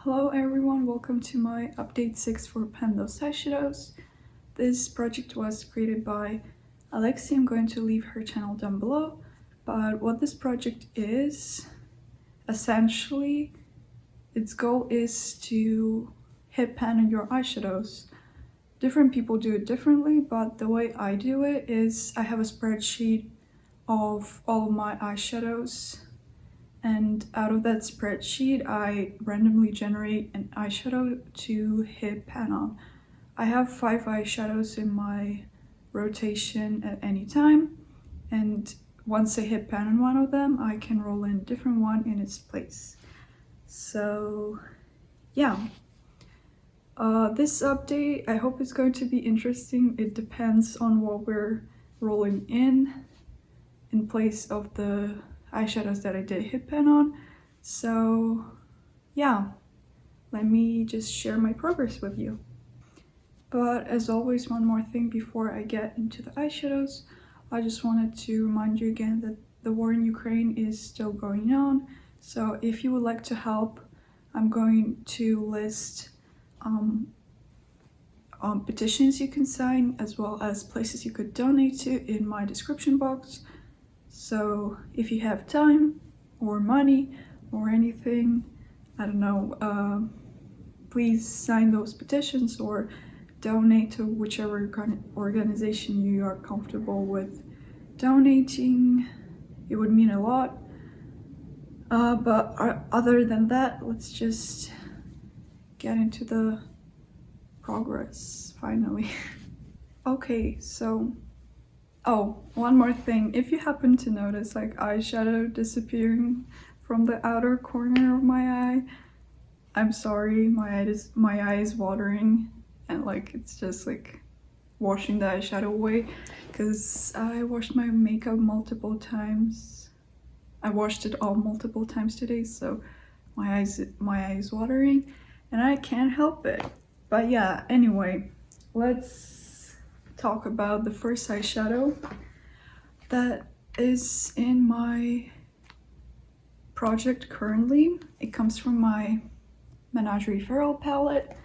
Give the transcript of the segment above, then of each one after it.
Hello everyone, welcome to my update 6 for Pandos eyeshadows. This project was created by Alexie. I'm going to leave her channel down below. But what this project is, essentially, its goal is to hit pan on your eyeshadows. Different people do it differently, but the way I do it is I have a spreadsheet of all my eyeshadows. And out of that spreadsheet, I randomly generate an eyeshadow to hit pan on. I have 5 eyeshadows in my rotation at any time, and once I hit pan on one of them, I can roll in a different one in its place. So yeah, this update, I hope it's going to be interesting. It depends on what we're rolling in place of the eyeshadows that I did hit pan on. So yeah, let me just share my progress with you. But as always, one more thing before I get into the eyeshadows, I just wanted to remind you again that the war in Ukraine is still going on. So if you would like to help, I'm going to list petitions you can sign, as well as places you could donate to, in my description box. So if you have time or money or anything, I don't know, please sign those petitions or donate to whichever organization you are comfortable with donating. It would mean a lot. But other than that, let's just get into the progress finally. Okay, so oh, one more thing. If you happen to notice like eyeshadow disappearing from the outer corner of my eye, I'm sorry, my eye is watering and like it's just like washing the eyeshadow away because I washed my makeup multiple times. I washed it all multiple times today, so my eye is watering and I can't help it. But yeah, anyway, let's talk about the first eyeshadow that is in my project currently. It comes from my Menagerie Feral palette.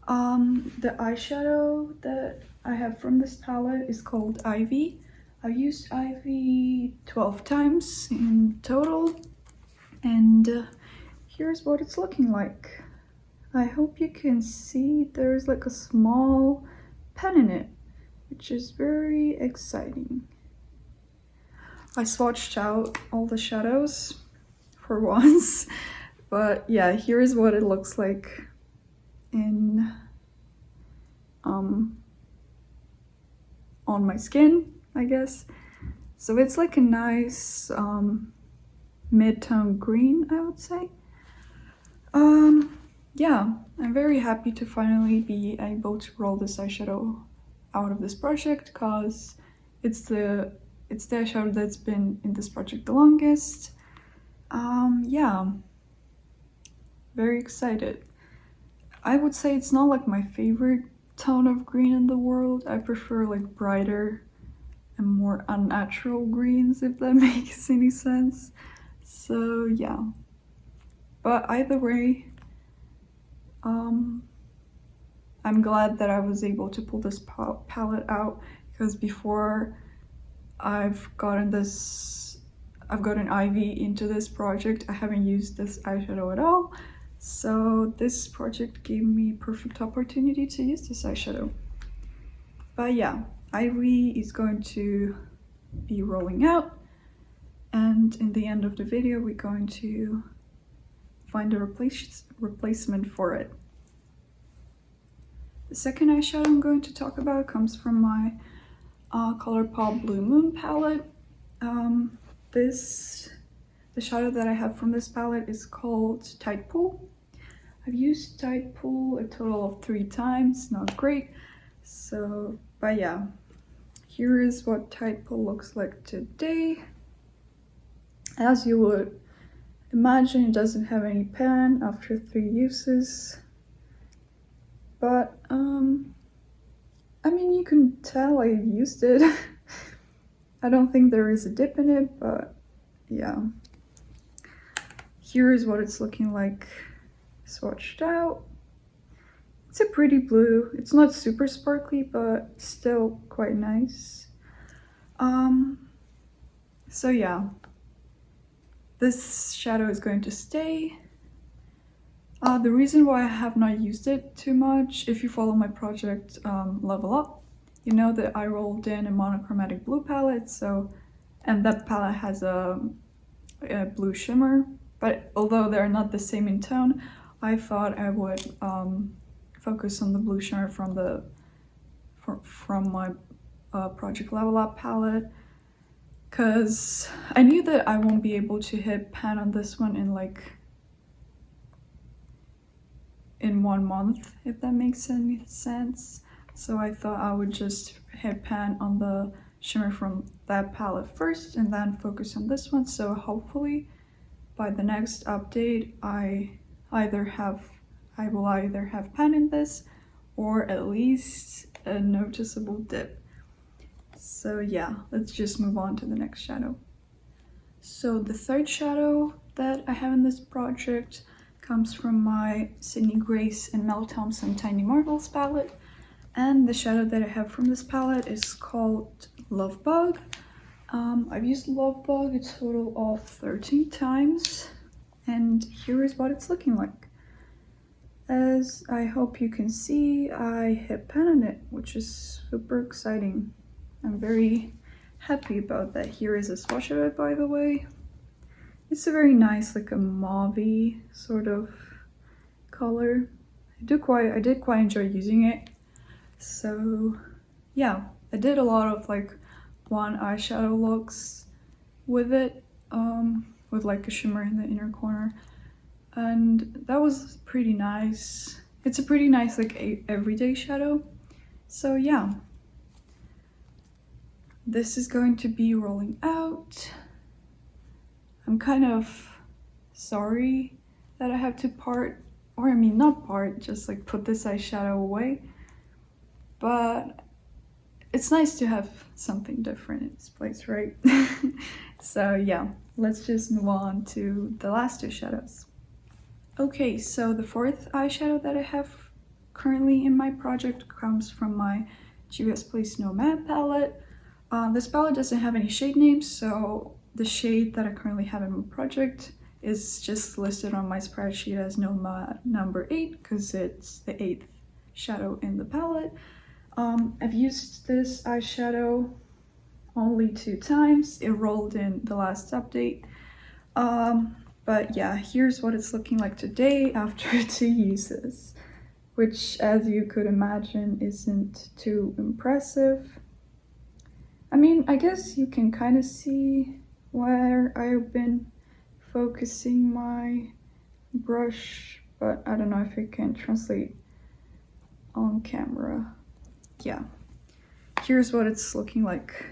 The eyeshadow that I have from this palette is called Ivy. I've used Ivy 12 times in total, and here's what it's looking like. I hope you can see there's like a small pen in it, which is very exciting. I swatched out all the shadows for once, but yeah, here's what it looks like in on my skin, I guess. So it's like a nice mid-tone green, I would say. Yeah, I'm very happy to finally be able to roll this eyeshadow out of this project because it's the eyeshadow that's been in this project the longest. Yeah, very excited. I would say it's not like my favorite tone of green in the world. I prefer like brighter and more unnatural greens, if that makes any sense. So yeah, but either way, I'm glad that I was able to pull this palette out, because before I've gotten Ivy into this project, I haven't used this eyeshadow at all. So this project gave me perfect opportunity to use this eyeshadow. But yeah, Ivy is going to be rolling out, and in the end of the video we're going to find a replacement for it. The second eyeshadow I'm going to talk about comes from my ColourPop Blue Moon palette. The shadow that I have from this palette is called Tide Pool. I've used Tide Pool a total of 3 times, not great. So, but yeah, here is what Tide Pool looks like today. As you would imagine, it doesn't have any pan after 3 uses. But, I mean, you can tell I've used it. I don't think there is a dip in it, but yeah. Here is what it's looking like swatched out. It's a pretty blue. It's not super sparkly, but still quite nice. So yeah, this shadow is going to stay. The reason why I have not used it too much, if you follow my project Level Up, you know that I rolled in a monochromatic blue palette, and that palette has a blue shimmer, but although they're not the same in tone, I thought I would focus on the blue shimmer from my Project Level Up palette, because I knew that I won't be able to hit pan on this one in 1 month, if that makes any sense. So I thought I would just hit pan on the shimmer from that palette first and then focus on this one. So hopefully by the next update I will either have pan in this or at least a noticeable dip. So yeah, let's just move on to the next shadow. So the third shadow that I have in this project comes from my Sydney Grace and Mel Thompson Tiny Marvels palette, and the shadow that I have from this palette is called Lovebug. I've used Lovebug a total of 13 times, and here is what it's looking like. As I hope you can see, I hit pan on it, which is super exciting. I'm very happy about that. Here is a swatch of it, by the way. It's a very nice, like a mauve-y sort of color. I did quite enjoy using it. So yeah, I did a lot of like one eyeshadow looks with it, with like a shimmer in the inner corner, and that was pretty nice. It's a pretty nice like everyday shadow. So yeah, this is going to be rolling out. I'm kind of sorry that I have to part, or I mean not part, just like put this eyeshadow away, but it's nice to have something different in this place, right? So yeah, let's just move on to the last two shadows. Okay, so the fourth eyeshadow that I have currently in my project comes from my Juvia's Place Nomad palette. This palette doesn't have any shade names, so the shade that I currently have in my project is just listed on my spreadsheet as Nomad number 8 because it's the 8th shadow in the palette. I've used this eyeshadow only 2 times. It rolled in the last update. But yeah, here's what it's looking like today after 2 uses, which, as you could imagine, isn't too impressive. I mean, I guess you can kind of see where I've been focusing my brush, but I don't know if it can translate on camera. Yeah, here's what it's looking like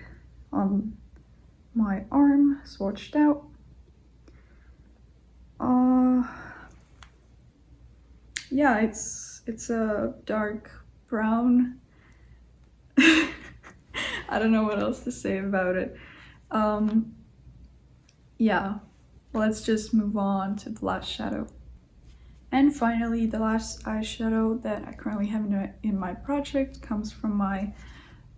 on my arm, swatched out. Yeah, it's a dark brown. I don't know what else to say about it. Yeah, let's just move on to the last shadow. And finally, the last eyeshadow that I currently have in my project comes from my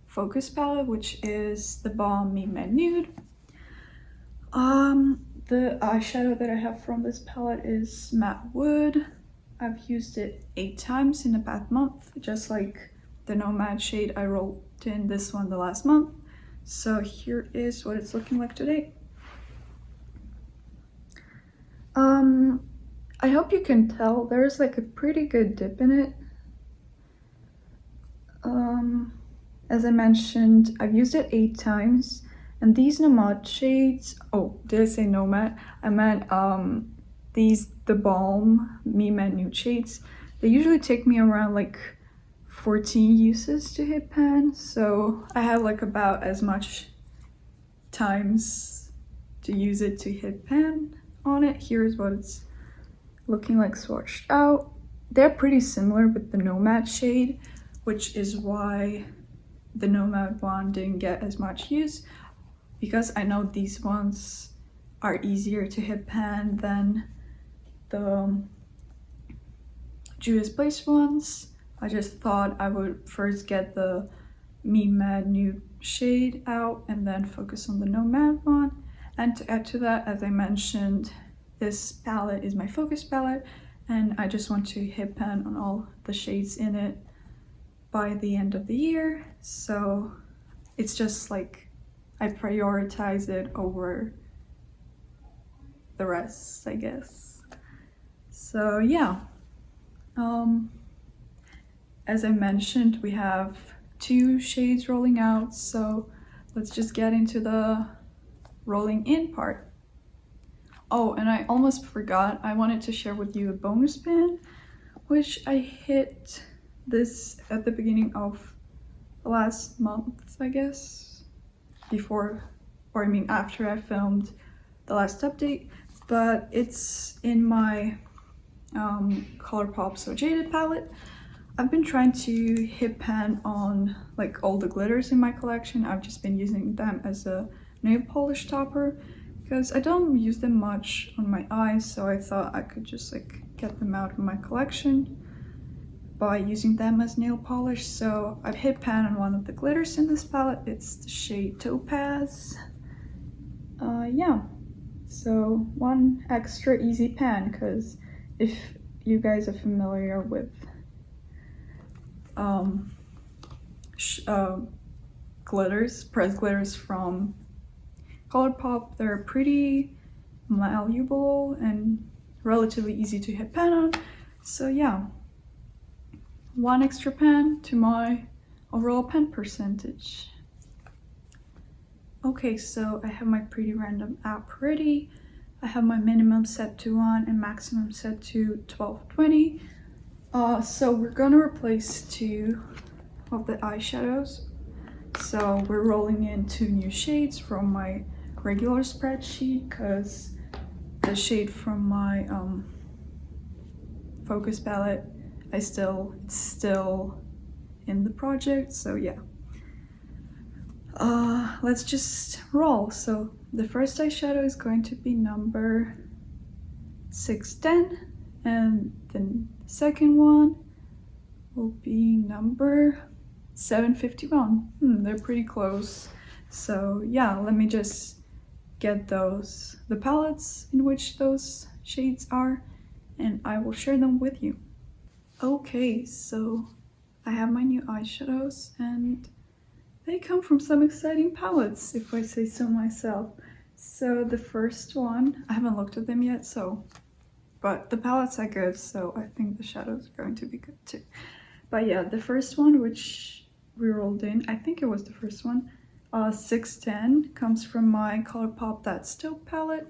Focus palette, which is the Balm Me Matte Nude. The eyeshadow that I have from this palette is Matte Wood. I've used it 8 times in the past month, just like the Nomad shade I rolled in this one the last month. So here is what it's looking like today. I hope you can tell there's like a pretty good dip in it. As I mentioned, I've used it 8 times, and these Nomad shades, oh, did I say Nomad? I meant the Balm Me Matte Nude shades, they usually take me around like 14 uses to hit pan, so I have like about as much times to use it to hit pan on it. Here's what it's looking like swatched out. They're pretty similar with the Nomad shade, which is why the Nomad one didn't get as much use, because I know these ones are easier to hit pan than Judas Place ones. I just thought I would first get the Nomad nude shade out and then focus on the Nomad one. And to add to that, as I mentioned, this palette is my focus palette, and I just want to hit pan on all the shades in it by the end of the year. So it's just like I prioritize it over the rest, I guess. So yeah, as I mentioned, we have 2 shades rolling out, so let's just get into the rolling in part. Oh, and I almost forgot, I wanted to share with you a bonus pan, which I hit this at the beginning of last month, I guess, after I filmed the last update, but it's in my ColourPop So Jaded palette. I've been trying to hit pan on like all the glitters in my collection. I've just been using them as a nail polish topper because I don't use them much on my eyes, so I thought I could just like get them out of my collection by using them as nail polish. So I've hit pan on one of the glitters in this palette. It's the shade Topaz. Yeah, so one extra easy pan, because if you guys are familiar with glitters, pressed glitters from ColourPop, they're pretty malleable and relatively easy to hit pan on. So yeah, one extra pan to my overall pan percentage. Okay, so I have my pretty random app ready. I have my minimum set to 1 and maximum set to 1220. So we're gonna replace 2 of the eyeshadows. So we're rolling in 2 new shades from my regular spreadsheet, because the shade from my focus palette, it's still in the project, so yeah. Let's just roll. So the first eyeshadow is going to be number 610, and the second one will be number 751. They're pretty close. So yeah, let me just get the palettes in which those shades are, and I will share them with you. Okay, so I have my new eyeshadows, and they come from some exciting palettes, if I say so myself. So the first one, I haven't looked at them yet, but the palettes are good, so I think the shadows are going to be good too. But yeah, the first one, which we rolled in, I think it was the first one, 610, comes from my ColourPop That's Dope palette,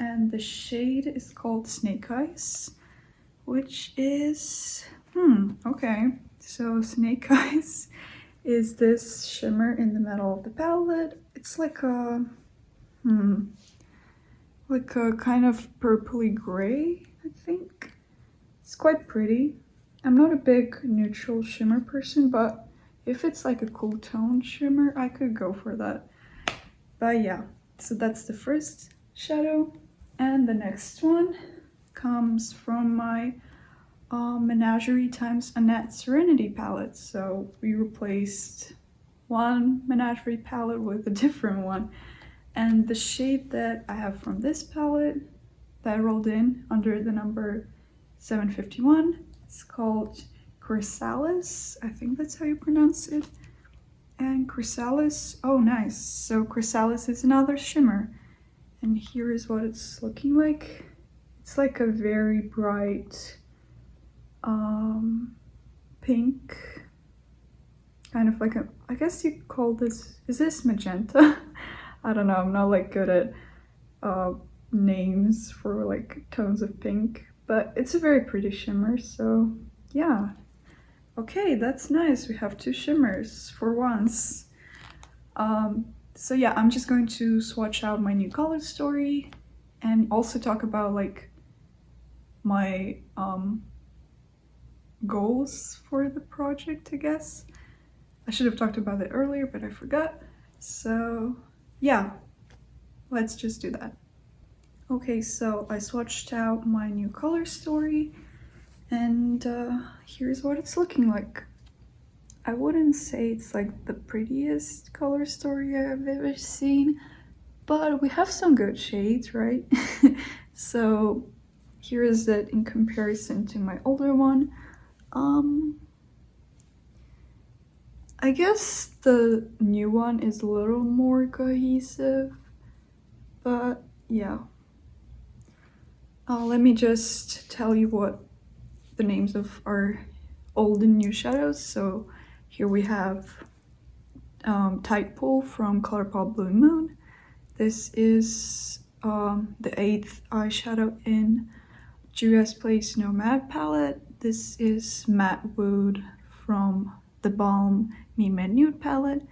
and the shade is called Snake Eyes, which is, okay, so Snake Eyes is this shimmer in the middle of the palette. It's like a kind of purpley gray, I think. It's quite pretty. I'm not a big neutral shimmer person, but if it's like a cool tone shimmer, I could go for that. But yeah, so that's the first shadow. And the next one comes from my Menagerie times Annette Serenity palette. So we replaced one Menagerie palette with a different one. And the shade that I have from this palette that I rolled in under the number 751, it's called Chrysalis. I think that's how you pronounce it. And Chrysalis, oh nice. So Chrysalis is another shimmer. And here is what it's looking like. It's like a very bright pink, kind of like I guess you call this, is this magenta? I don't know, I'm not like good at names for like tones of pink, but it's a very pretty shimmer, so yeah. Okay, that's nice, we have 2 shimmers for once. So yeah, I'm just going to swatch out my new color story and also talk about like my goals for the project, I guess. I should have talked about it earlier, but I forgot. So yeah, let's just do that. Okay, so I swatched out my new color story, And here's what it's looking like. I wouldn't say it's like the prettiest color story I've ever seen, but we have some good shades, right? So here is it in comparison to my older one. I guess the new one is a little more cohesive, but yeah. Let me just tell you what the names of our old and new shadows. So here we have Tide Pool from Colourpop Blue Moon. This is the 8th eyeshadow in Julia's Place Nomad palette. This is Matte Wood from the Balm Me Man Nude palette.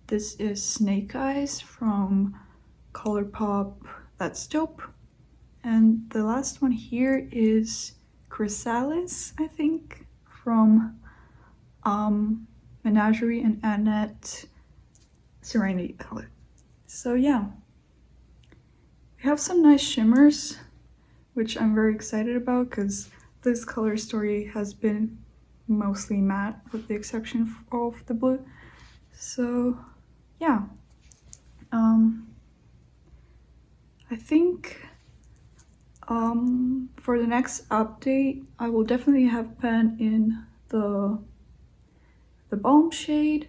This is Snake Eyes from Colourpop That's Dope. And the last one here is Chrysalis, I think, from Menagerie and Annette Serenity palette. So yeah, we have some nice shimmers, which I'm very excited about because this color story has been mostly matte with the exception of the blue. So yeah, I think for the next update I will definitely have pen in the balm shade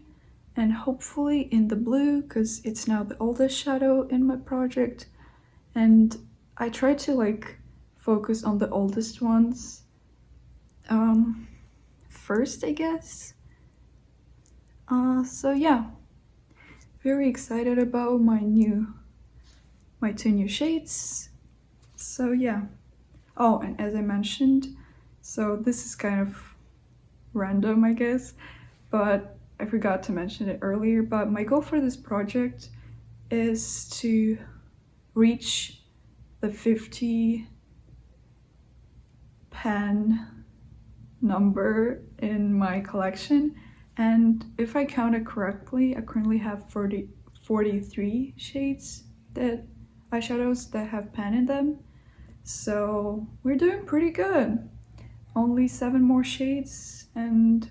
and hopefully in the blue because it's now the oldest shadow in my project, and I try to like focus on the oldest ones first, I guess. So yeah, very excited about my two new shades. So yeah. Oh, and as I mentioned, so this is kind of random, I guess, but I forgot to mention it earlier, but my goal for this project is to reach the 50 pen number in my collection, and if I counted correctly, I currently have 43 shades eyeshadows that have pen in them. So we're doing pretty good. Only 7 more shades and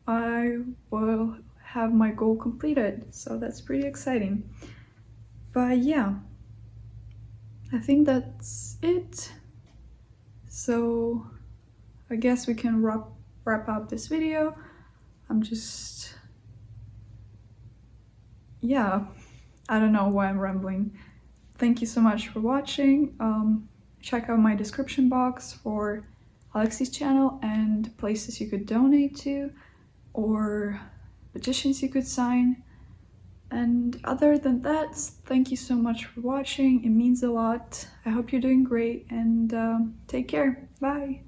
I will have my goal completed, so that's pretty exciting. But yeah, I think that's it. So I guess we can wrap up this video. Yeah, I don't know why I'm rambling. Thank you so much for watching. Check out my description box for Alexie's channel and places you could donate to or petitions you could sign. And other than that, thank you so much for watching. It means a lot. I hope you're doing great, and take care. Bye.